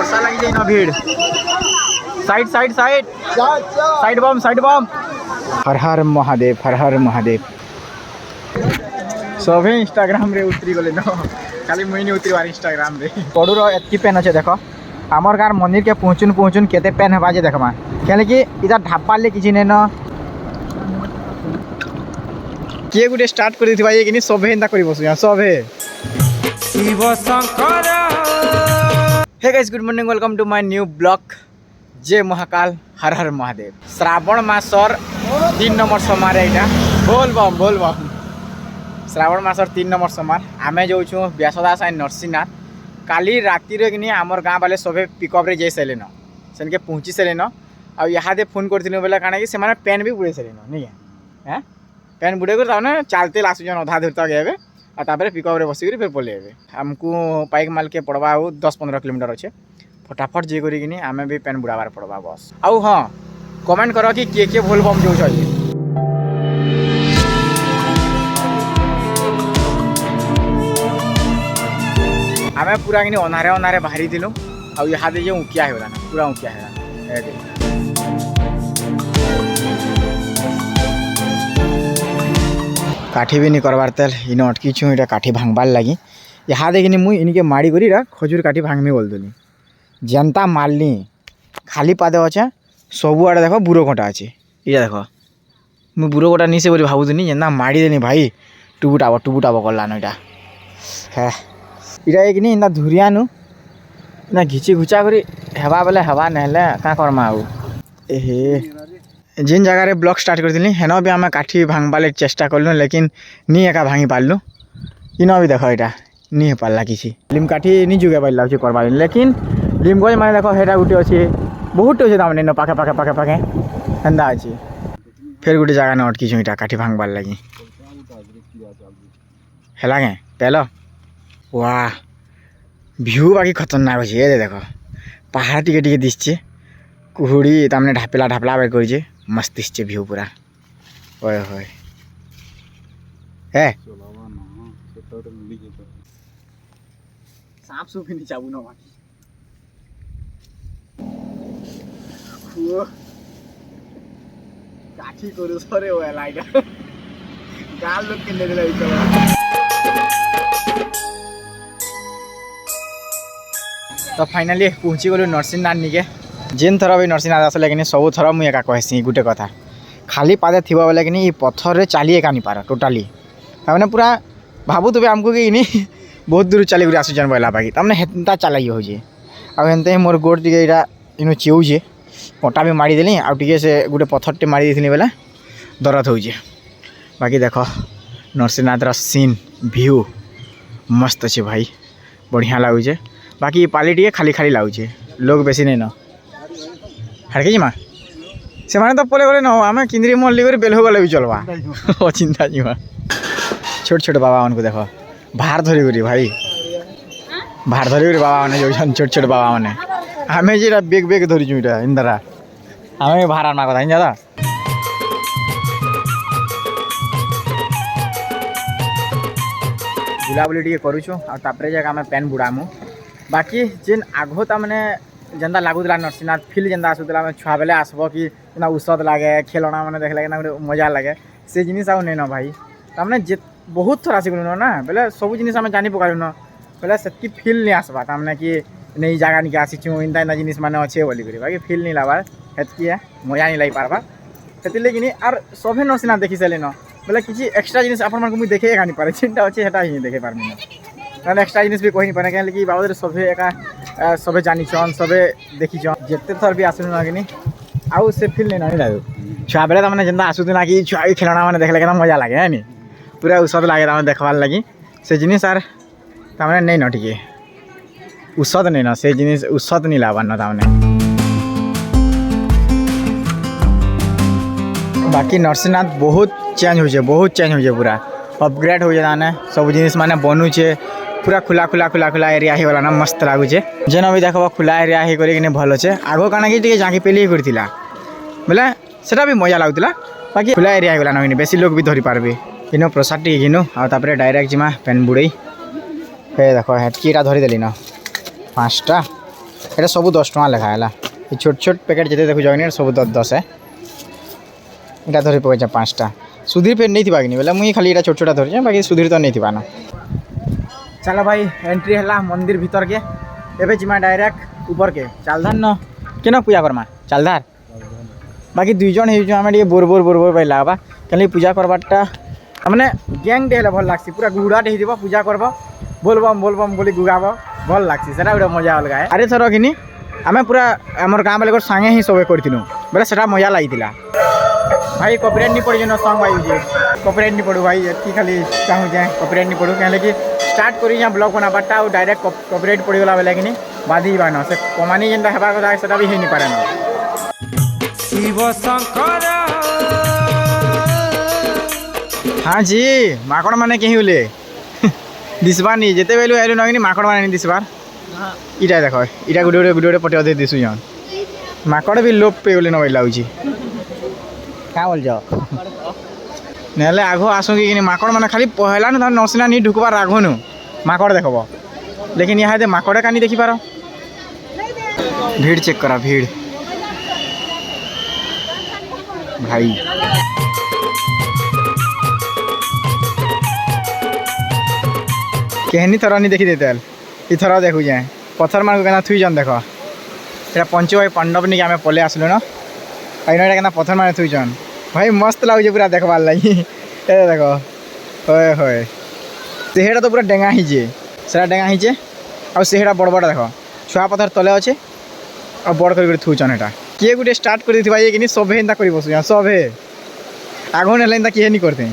ବର୍ଷା ଲାଗି ଯାଇନ ଭିଡ଼ ସାଇଡ୍ ସାଇଡ୍ ସାଇଡ୍ ସାଇଡ୍ ବମ୍ हर हर महादेव हर हर महादेव सभी इंस्टाग्राम रे उतरी गले न खाली मुई नहीं उतरवार इंस्टाग्राम रे पड़ूर एतकी पेन अच्छे देख आमर गाँव मंदिर के पहुँचुन केते पेन हेबा जे देखमा क्या इधर ढापार ले किसी नहीं न किए गोटे स्टार्ट कर देथिबा ये कि सभे एंता करि बसु सभे Shiv Shankar. Hey guys good morning welcome to my new blog जय महाकाल हर हर महादेव। श्रावण मासर 3 नंबर सोमवार यहाँ बोल बम श्रावण मासर 3 नंबर सोमवार आम जाऊँ व्यासदास एंड नरसिंहनाथ काली राति कि आमर गाँव वाले सभे पिकअप रे जाई सारे से पहुँची सारे आ यहाँ फोन करूँ बोले कण कि से पेन भी बुड़े सारे नहीं है पेन बुड़े कर चलते आसुन अधा दूर तक एवं आपर पिकअप रे बसिक फिर पलैबे आमको पाइक माल के पड़वा 10-15 किलोमीटर अच्छे फटाफट जे करी आम भी पेन बुड़ाबार पड़वा बस आउ हाँ कमेंट कर कि किए भूल बम जो आम पूरा कि अनारे बाहरी थिलु आउ यहाँ दे उकिया होगा पूरा उकिया होगा काठी भी नहीं करवार तेल इन अटकी छूँ इटा काठी भांगबार लगी यहाँ देखनी मुई इनके माड़ी करी खजूर काठी भांगमी बोलदुली जनता मारली खाली पादे अच्छे सबू आड़े देख बुरो कटा अच्छे इटा देख मुझे बुरो कटा नहीं से बोली भावुनी जेना माड़ी देनी भाई टुबुटाब गलान इटा है इटा एक इना धुरियानु ना घिची घुचा करी हेबा बेले हेबा नहले क्या करमा आउ ए जिन जगार ब्लॉग स्टार्ट करती हेन भी आम काठी भांगबार चेष्टा कलु लेकिन नहीं एका भांगी पार्लु इन भी देख यहाँ नहीं हो पार्ला किसी लिम काठी नहीं जुगे पार्ला करवार लेकिन लिम गज मैंने देख हेटा गोटे अच्छे बहुत अच्छे तमें न पाखे पाखे पाखे पाखे हेन्दा अच्छे फिर गोटे जगह न अटकी यहाँ काठी भांगबार लगी है के तेल वाह भ्यू बाकी खतरनाक अच्छे ये देख पहाड़ टे दिशे कुहुड़ी तमें ढापला बेर कर मस्त दिशे भ्यू पूरा ओए होए है सांप सूप नहीं चाबू ना काठी करू सरे ओए लाइट गाल लोग किन्ने दिला इचला तो फाइनली पहुँची गलु नरसिंहनाथ निके जेन थर भी नरसिंहनाथ आसले कि सब थर मुझे एका कहसी गोटे कथा खाली पादे थी बोले कि पथर रे चली एका नहीं पार टोटाली तमें पूरा भावुवे आमको कि इनी बहुत दूर चलिक आसुचन बोला बाकी तमें हेन्ता चलाई हो आते मोर गोड़ टे यहाँ इन चिउचे पटा भी मारिदेली आगे से गोटे पथर टे मारी देती बोले दरद हो बाकी देख नरसिंहनाथ सीन व्यू मस्त अच्छे भाई बढ़िया लगुचे बाकी पाली टे खाली खाली लगुचे लोग बेसी नहीं न हाड़के जीमा से माने तो पले गले न आम किंद्री मल्ली कर बेल गले भी चलवा अचिंता जीमा छोट छोट बाबा मन को देख भार धरी करी भाई भार धरी करी बाबा मैंने जो छोट छोट बाबा मैंने आम जे बेग बेग धरी इटा इंदिरा आम भार आना कथा ज्यादा बुलाबुली टे करूँ आपर जाक आम पेन बुड़ामु बाकी जेन आगो तमें जेनता लगुला नरसिंहनाथ फिल जेनता आसूला छुआ बेले आसब कि औषध लगे खेलना मैंने देखले गोटे मजा लगे से जिनिस आउ नहीं न भाई तमें जे बहुत थर आसिगलु ना बोले सब जिनिस आम जानी पकालु न बोले से फिल नहीं आसवा तमें कि नहीं जगह निके आसीचु इनता इनता जिनिस मैंने अच्छे बोली बाकी फिल नहीं लाबार हेतकी है मजा नहीं लगी पार्बा से कि आर सभे नरसिंहनाथ देखी सारे न बोले किसी एक्सट्रा जिनिस आपण मुझे देखे एका नहीं पारे चिंता अच्छे हेटा ही देखे पार्मी ना एक्सट्रा जिनिस भी कही नहीं पारे क्या बाबद सभे एका सभे जानीछन सभे देखीछन जिते थर भी आसुन ना कि आउ से फिल नहीं ना लागू छुआ बेले तमें जेनता आसुना कि छुआ खेलना मैंने देखले के मजा लगे है नी पूरा औषध लगे तमें देखबार लगी से जिनिस आर तमें नहीं न टिके औषध नहीं न से जिनिस औषध नहीं लाबार न तमें बाकी नरसिंहनाथ बहुत चेंज हो पूरा अपग्रेड हो जाने सब जिनिस माने बनूचे पूरा खुला खुला खुला खुला एरिया हो गला मस्त लगुचे जेन भी देख खुला एरिया हो कर भल अच्छे आग काना कि झाँकी पेली करता बोले सेटा भी मजा लगुला बाकी खुला एरिया हो गला कि बेसी लोग भी धरी पार्बे इन प्रसाद टी घिनु आपर डायरेक्ट जिमा पेन बुड़े हे देख हेटकीटा धरीदेली न 5टा এটা সবু 10 টাকা লেখা হলা এই ছোট ছোট প্যাকেট যেতে দেখু জগনি সবু 10 है এটা ধরে পকাইছে 5টা সুধীর ফের নেই থিবা কিনি বলে মুই খালি এটা ছোট ছোট ধরছে বাকি সুধীর তো নেই থিবা না चलो भाई एंट्री है मंदिर भीतर के एवं जिमा डायरेक्ट ऊपर के चालधार न केन पूजा करमा चालधार बाकी दुईजन आम बोर बोर बोर बोर भाई लगवा कहीं पूजा करवाटा मैंने गैंग डे भल लग्सी पूरा गुड़ाटे हो पूजा करब बोलबम बोली गुगाब भल लग्सी से गोटे मजा अलग है अरे थर कि आम पूरा आम गाँव वाले सांगे ही सब करूँ बोले से मजा लगी भाई कॉपीराइट नहीं पड़ी न सॉन्ग भाई कॉपीराइट नहीं पड़ू भाई ये खाली चाहूँ कॉपीराइट नहीं पड़ू कहीं स्टार्ट करी ब्लॉग बनाबाटा और डायरेक्ट कॉपीराइट पड़गला बेले कि बाधी बान से कमानी जेनता हेबार कथा सेटा भी नहीं पारे न शिव शंकर हाँ जी माकड़ माने कहीं बोले दिसबार नहीं जिते बेलू आलू ना माकड़ माने नहीं दिसबार इटा देख इटा गुटे गुटे गुटे गुटे पटे अधे दिशु जन माकड़ भी लोप पे बोले नई लगुच क्या बोल जाओ नहले आग आसू कि माकड़ मैंने खाली पहला न नसीना नहीं ढुकबार आगनु माकड़ देखब लेकिन यहाँ दे माकड़े कानी देखी पार भीड़ चेक करा भीड़ भाई कहनी थर नहीं देखी देते इथर देखु जाए पत्थर मान को थुई जन देख ये पंच भाई पांडव नहीं आम पले आसलु न क्या पत्थर मान थुई जन भाई मस्त लगुचे पूरा देखबार लगी ए देख होए होए सेहेटा तो पूरा डेंगा हिचे सेटा डेंगा हिचे आ सेहेटा बड़ बड़ देख छुआ पत्थर तले अच्छे और बड़ कर थुचन एटा किए गोटे स्टार्ट कर दी ये कि सभे एंता कर बसु सभे आग ना एंता किए नहीं करते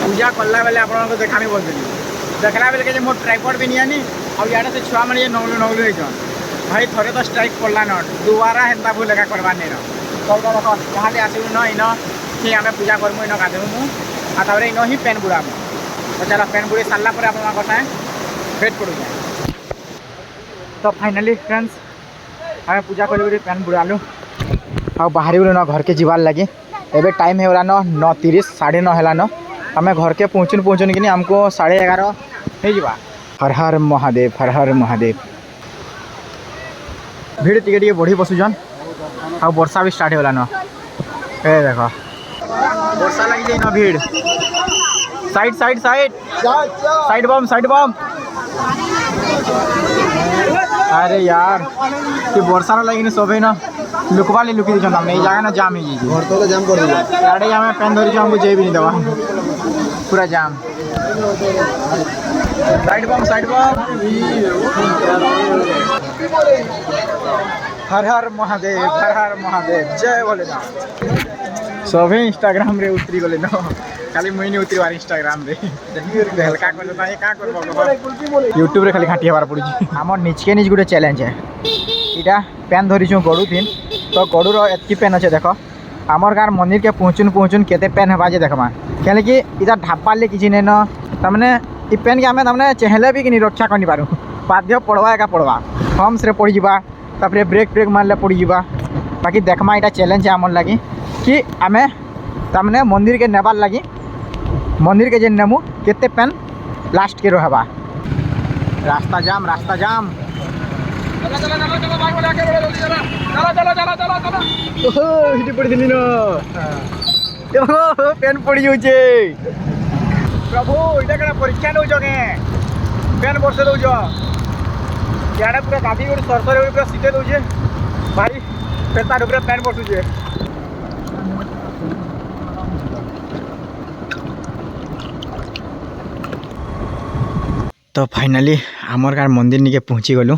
पूजा कला बेले आप देखामी बोलते देखला बेले कि मोर ट्राइपॉड भी नहीं आनी और इे से छुआ मैंने नगलू नगलू होन भाई थोड़े तो स्ट्राइक पड़ला न दुबारा हेन्ता भूल एका करवार नहीं देख यहाँ आसबू न इन कि आम पूजा करमु इन गाधुमु आर इन ही पेन बुड़ामु तो चलो पेन बुड़ी सारा पर आप कथा वेट करूँ तो फाइनाली फ्रेंड्स आम पूजा कर पेन बुड़ालु आ बाहरी गलु न घर के जीवार लगे एवं टाइम होगा न 9:30 9:30 है न आम घर के पहुँचुन पहुँचुन कि आमको 11:30 हो जावा हर हर महादेव हर हर महादेव भीड़ टिके टिके बढ़ी बसुचन आ वर्षा भी स्टार्ट होगा न ए देख वर्षा लगी जाए न भीड़ साइड साइड साइड साइड बम अरे यार कि वर्षा लगी सब न लुकवा लुकी दी हमने जगह ना जाम ही जाम कर इे आम पेन धरी हमको जे भी नहीं देवा पूरा जाम साइड बम हर हर महादेव जय भोलेनाथ सभी इंस्टाग्राम रे उतरी गले न खाली मुई नहीं उतरी इंस्टाग्राम रे हल्का कर देता है का करबो यूट्यूब रे खाली घाटी हबार पड़ी हमर निचके निच गुटे चैलेंज है इटा पेन धरी छु गड़ू थीन तो गड़ूर एतकी पेन अच्छे देख आमर गाँव मंदिर के पहुँचुन केते पेन हवा जे देखमा क्या कि इधर ढापाले किसी नहीं न तमें इ पेन के आम तमें चहले भी कि रक्षा कर पारूँ बाध्य पढ़वा एका पढ़वा फर्म्स रे पड़ी जावा तापर ब्रेक मारले पड़ी जावा बाकी देखमा इटा चैलेंज है आमर लगी कि आम तमें मंदिर के नेबार लगी मंदिर के जे नेमु केते पेन लास्ट के रहबा रास्ता जाम पेन पड़ी जाऊे प्रभु इटा क्या परीक्षा नौ पेन बर्षे दौच इे पूरा गाधी गोटे सरसर पूरा सीटे दौचे भाई पेता ऊपर पेन बसुचे तो फाइनाली आमर गाँव मंदिर निके पहुँची गलु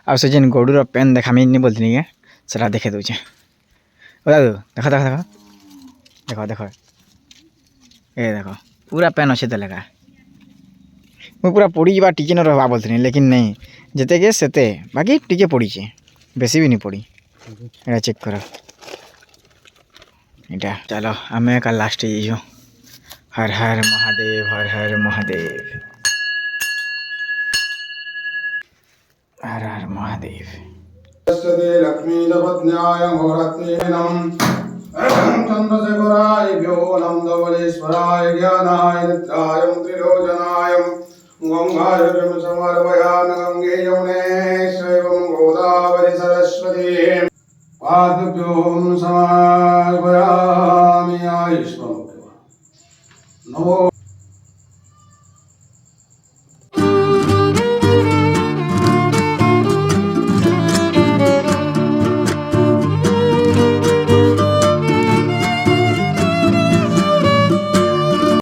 आ से जेन गड़ूर पेन देखामी नहीं बोलती के सेटा देखे दूचे दादू देख देख देख देख देख ए देख पूरा पेन अच्छे तो लगा मुझे पूरा पड़ी जा टिके न रहा बोलती लेकिन नहीं जिते के सेते बाकी टिके पड़ी बेसी भी नहीं पड़ी एटा चेक कर इटा चलो आम का लास्ट जो हर हर महादेव हर हर महादेव हर हर महादेव लक्ष्मीपत्न्याय होरत्नेनम् चन्द्रशेखरायभ्यो नन्दवलेश्वराय ज्ञानाय निद्राय त्रिलोचनाय गंगाय समर्पयामि गंगे यमुने शैवं गोदावरी सरस्वती पादुभ्यो समर्पयामि